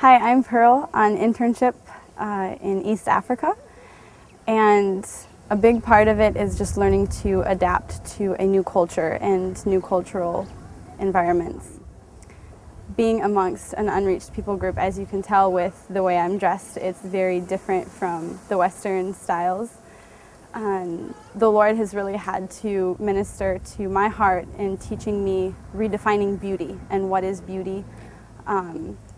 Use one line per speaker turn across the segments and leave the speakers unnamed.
Hi, I'm Pearl on internship in East Africa, and a big part of it is just learning to adapt to a new culture and new cultural environments. Being amongst an unreached people group, as you can tell with the way I'm dressed, it's very different from the Western styles. The Lord has really had to minister to my heart in teaching me redefining beauty and what is beauty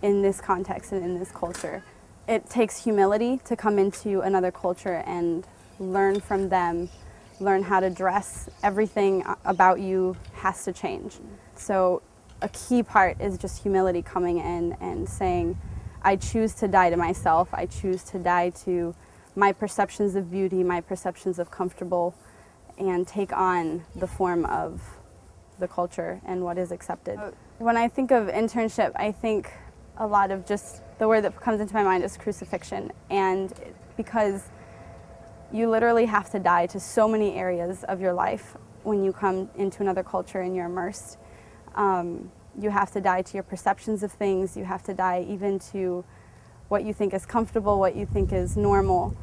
in this context and in this culture. It takes humility to come into another culture and learn from them, learn how to dress. Everything about you has to change. So a key part is just humility, coming in and saying, I choose to die to myself. I choose to die to my perceptions of beauty, my perceptions of comfortable, and take on the form of the culture and what is accepted. When I think of internship, I think a lot of just the word that comes into my mind is crucifixion. And because you literally have to die to so many areas of your life when you come into another culture and you're immersed. You have to die to your perceptions of things. You have to die even to what you think is comfortable, what you think is normal.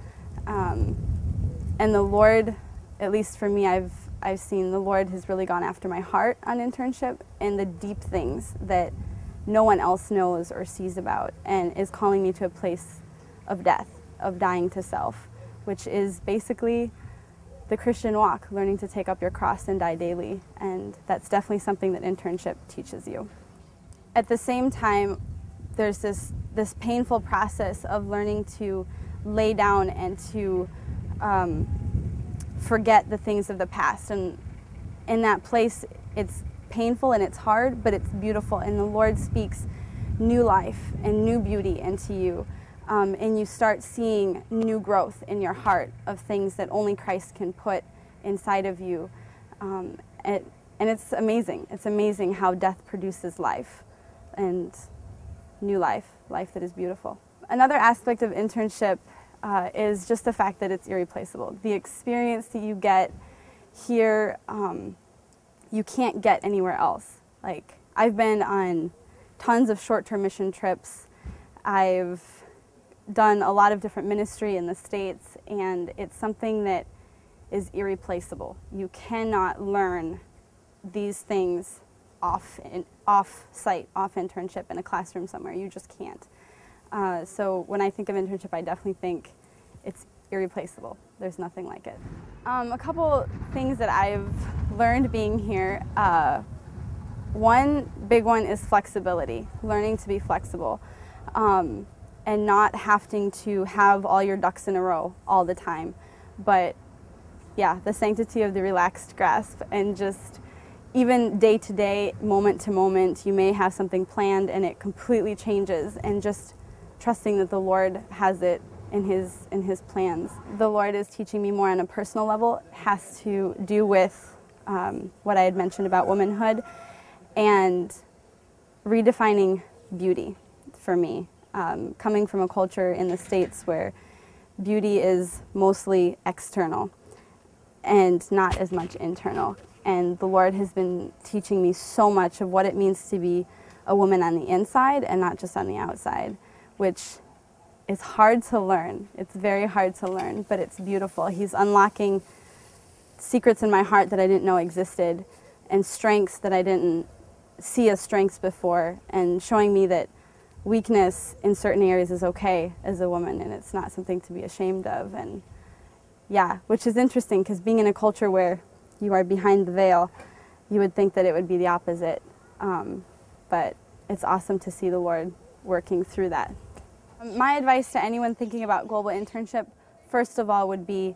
And the Lord, at least for me, I've seen the Lord has really gone after my heart on internship and the deep things that no one else knows or sees about, and is calling me to a place of death, of dying to self, which is basically the Christian walk, learning to take up your cross and die daily. And that's definitely something that internship teaches you. At the same time, there's this painful process of learning to lay down and to forget the things of the past. And in that place, it's painful and it's hard, but it's beautiful. And the Lord speaks new life and new beauty into you. And you start seeing new growth in your heart of things that only Christ can put inside of you. And it's amazing. It's amazing how death produces life and new life, life that is beautiful. Another aspect of internship is just the fact that it's irreplaceable. The experience that you get here, you can't get anywhere else. Like, I've been on tons of short-term mission trips. I've done a lot of different ministry in the States, and it's something that is irreplaceable. You cannot learn these things off-site, off internship in a classroom somewhere. You just can't. So when I think of internship, I definitely think it's irreplaceable. There's nothing like it. A couple things that I've learned being here. One big one is flexibility, learning to be flexible. And not having to have all your ducks in a row all the time. But yeah, the sanctity of the relaxed grasp, and just even day to day, moment to moment, you may have something planned and it completely changes, and just trusting that the Lord has it in his plans. The Lord is teaching me more on a personal level. It has to do with what I had mentioned about womanhood and redefining beauty for me. Coming from a culture in the States where beauty is mostly external and not as much internal. And the Lord has been teaching me so much of what it means to be a woman on the inside and not just on the outside, which is hard to learn. It's very hard to learn, but it's beautiful. He's unlocking secrets in my heart that I didn't know existed, and strengths that I didn't see as strengths before, and showing me that weakness in certain areas is okay as a woman, and it's not something to be ashamed of. And yeah, which is interesting, because being in a culture where you are behind the veil, you would think that it would be the opposite. But it's awesome to see the Lord working through that. My advice to anyone thinking about global internship, first of all, would be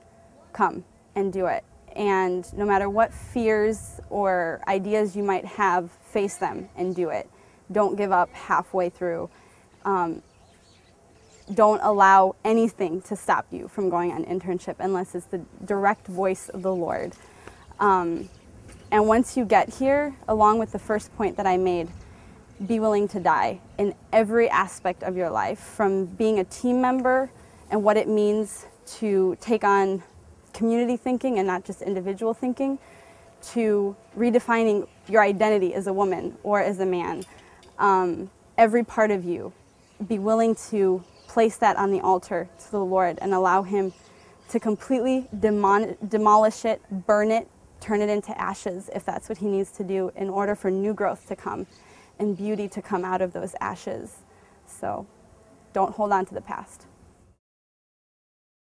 come and do it. And no matter what fears or ideas you might have, face them and do it. Don't give up halfway through. Don't allow anything to stop you from going on internship unless it's the direct voice of the Lord. And once you get here, along with the first point that I made, be willing to die in every aspect of your life, from being a team member and what it means to take on community thinking and not just individual thinking, to redefining your identity as a woman or as a man. Every part of you be willing to place that on the altar to the Lord and allow Him to completely demolish it, burn it, turn it into ashes if that's what He needs to do in order for new growth to come and beauty to come out of those ashes. So don't hold on to the past.